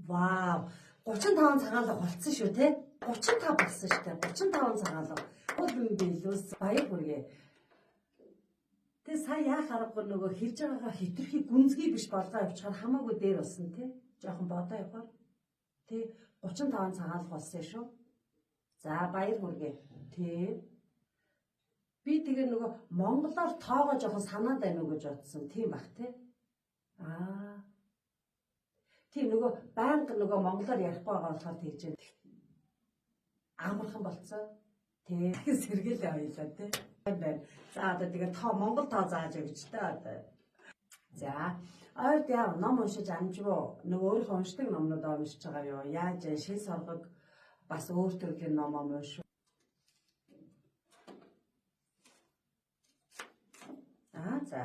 Вау. 35 цагаалга болцсон шүү те. 35 болсон шүү те. 35 цагаалга. Хөлн билүүс баяр хүргээ. Тэгээ сая яах аргагүй нөгөө хийж байгаагаа хитрхи гүнзгий биш болгоо явуучаар хамаагүй дээр болсон те. Жохон бодоо явахаар. Тэ 35 цагаалга болсон шүү. За баяр хүргээ. Тэ. Би тэгээ нөгөө монголоор тоогоо жоохон санаад байна уу гэж бодсон. Тийм бах те. Тийм нөгөө байнга нөгөө монголоор ярихгүй байгаа болохоор тэгж байна. Амархан болцоо. Тэ. Сэргээлээ хоёлаа те. Байна. За одоо тэгээ монгол тоо зааж өгч та одоо. За ойрд яа ном уншиж амжгүй нөгөө өөрөө уншдаг номнууд уншиж байгаа юу? Яаж шил соргог бас өөр төрлийн ном унш. За